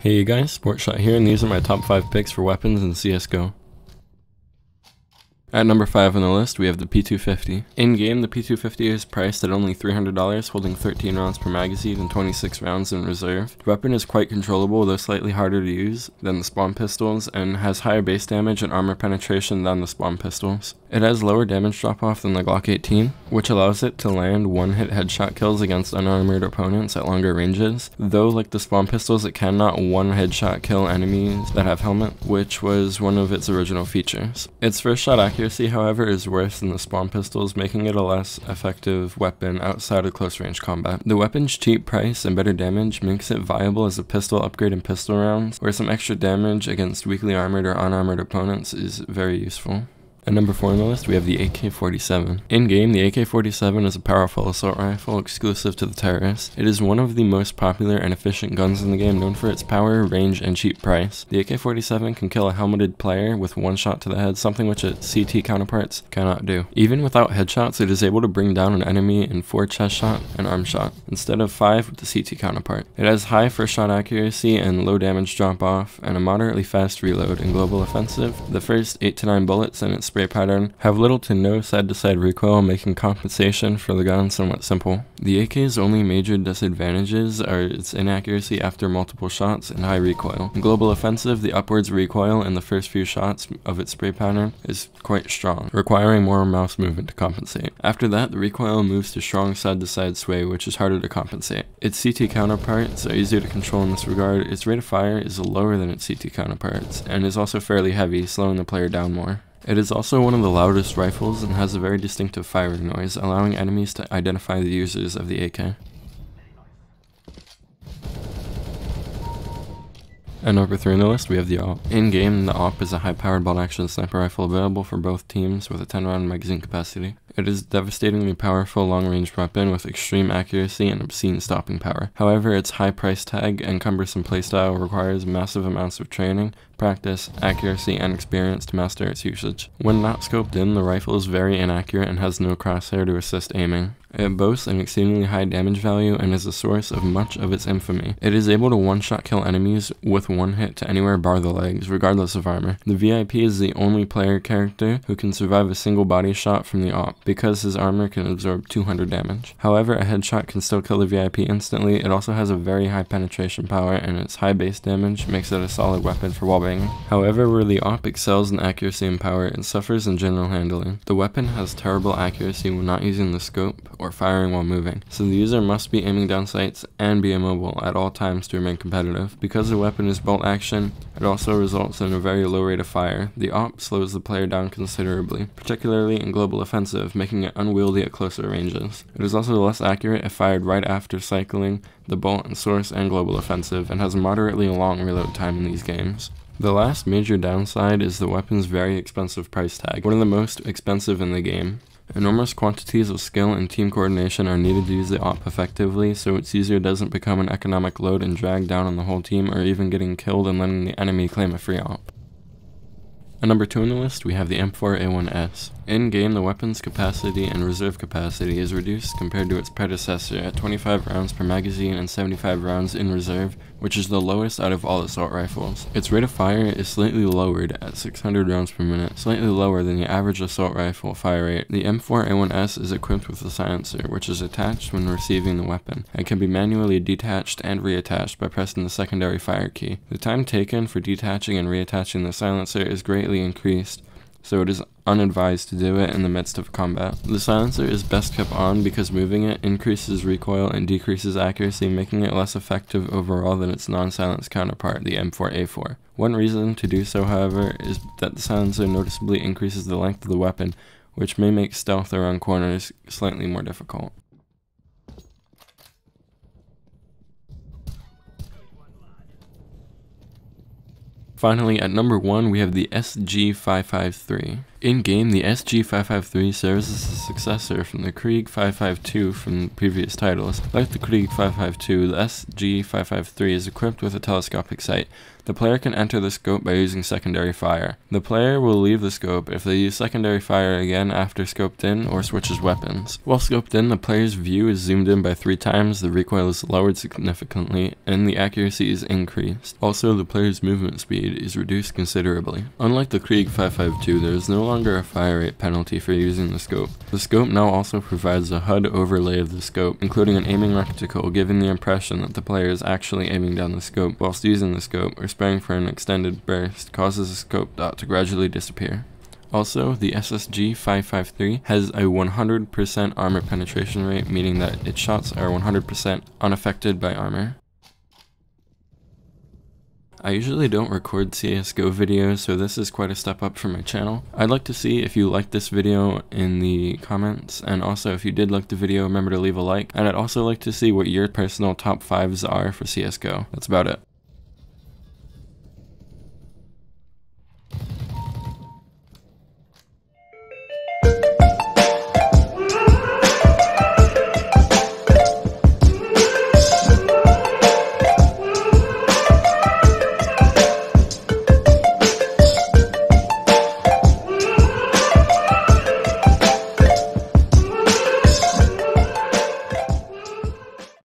Hey guys, Sportshot here, and these are my top 5 picks for weapons in CSGO. At number 5 on the list, we have the P250. In-game, the P250 is priced at only $300, holding 13 rounds per magazine and 26 rounds in reserve. The weapon is quite controllable, though slightly harder to use than the spawn pistols, and has higher base damage and armor penetration than the spawn pistols. It has lower damage drop-off than the Glock 18, which allows it to land one-hit headshot kills against unarmored opponents at longer ranges, though like the spawn pistols, it cannot one-headshot kill enemies that have helmet, which was one of its original features. Its first shot accuracy, however, is worse than the spawn pistols, making it a less effective weapon outside of close-range combat. The weapon's cheap price and better damage makes it viable as a pistol upgrade in pistol rounds, where some extra damage against weakly armored or unarmored opponents is very useful. At number 4 on the list, we have the AK-47. In-game, the AK-47 is a powerful assault rifle exclusive to the terrorists. It is one of the most popular and efficient guns in the game, known for its power, range, and cheap price. The AK-47 can kill a helmeted player with one shot to the head, something which its CT counterparts cannot do. Even without headshots, it is able to bring down an enemy in 4 chest shot and arm shot, instead of 5 with the CT counterpart. It has high first shot accuracy and low damage drop-off, and a moderately fast reload. In global offensive, the first 8 to 9 bullets in its spray pattern have little to no side-to-side recoil, making compensation for the gun somewhat simple. The AK's only major disadvantages are its inaccuracy after multiple shots and high recoil. In global offensive, the upwards recoil in the first few shots of its spray pattern is quite strong, requiring more mouse movement to compensate. After that, the recoil moves to strong side-to-side sway, which is harder to compensate. Its CT counterparts are easier to control in this regard. Its rate of fire is lower than its CT counterparts, and is also fairly heavy, slowing the player down more. It is also one of the loudest rifles and has a very distinctive firing noise, allowing enemies to identify the users of the AK. At number 3 on the list, we have the AWP. In-game, the AWP is a high-powered bolt-action sniper rifle available for both teams with a 10-round magazine capacity. It is a devastatingly powerful long-range weapon with extreme accuracy and obscene stopping power. However, its high price tag and cumbersome playstyle requires massive amounts of training, practice, accuracy, and experience to master its usage. When not scoped in, the rifle is very inaccurate and has no crosshair to assist aiming. It boasts an exceedingly high damage value and is the source of much of its infamy. It is able to one-shot kill enemies with one hit to anywhere bar the legs, regardless of armor. The VIP is the only player character who can survive a single body shot from the AWP, because his armor can absorb 200 damage. However, a headshot can still kill the VIP instantly. It also has a very high penetration power, and its high base damage makes it a solid weapon for wallbanging. However, where the AWP excels in accuracy and power, it suffers in general handling. The weapon has terrible accuracy when not using the scope or firing while moving, so the user must be aiming down sights and be immobile at all times to remain competitive. Because the weapon is bolt action, it also results in a very low rate of fire. The AWP slows the player down considerably, particularly in global offensive, making it unwieldy at closer ranges. It is also less accurate if fired right after cycling the bolt and source and global offensive, and has a moderately long reload time in these games. The last major downside is the weapon's very expensive price tag, one of the most expensive in the game. Enormous quantities of skill and team coordination are needed to use the AWP effectively, so its user doesn't become an economic load and drag down on the whole team, or even getting killed and letting the enemy claim a free AWP. At number 2 on the list, we have the M4A1S. In-game, the weapon's capacity and reserve capacity is reduced compared to its predecessor at 25 rounds per magazine and 75 rounds in reserve, which is the lowest out of all assault rifles. Its rate of fire is slightly lowered at 600 rounds per minute, slightly lower than the average assault rifle fire rate. The M4A1S is equipped with a silencer, which is attached when receiving the weapon, and can be manually detached and reattached by pressing the secondary fire key. The time taken for detaching and reattaching the silencer is greatly increased, so it is unadvised to do it in the midst of combat. The silencer is best kept on because moving it increases recoil and decreases accuracy, making it less effective overall than its non-silenced counterpart, the M4A4. One reason to do so, however, is that the silencer noticeably increases the length of the weapon, which may make stealth around corners slightly more difficult. Finally, at number 1, we have the SG553. In-game, the SG-553 serves as a successor from the Krieg 552 from previous titles. Like the Krieg 552, the SG-553 is equipped with a telescopic sight. The player can enter the scope by using secondary fire. The player will leave the scope if they use secondary fire again after scoped in or switches weapons. While scoped in, the player's view is zoomed in by 3 times, the recoil is lowered significantly, and the accuracy is increased. Also, the player's movement speed is reduced considerably. Unlike the Krieg 552, there is no longer a fire rate penalty for using the scope. The scope now also provides a HUD overlay of the scope, including an aiming reticle, giving the impression that the player is actually aiming down the scope whilst using the scope, or spraying for an extended burst causes the scope dot to gradually disappear. Also, the SSG 553 has a 100% armor penetration rate, meaning that its shots are 100% unaffected by armor. I usually don't record CSGO videos, so this is quite a step up for my channel. I'd like to see if you liked this video in the comments, and also if you did like the video, remember to leave a like, and I'd also like to see what your personal top 5s are for CSGO. That's about it.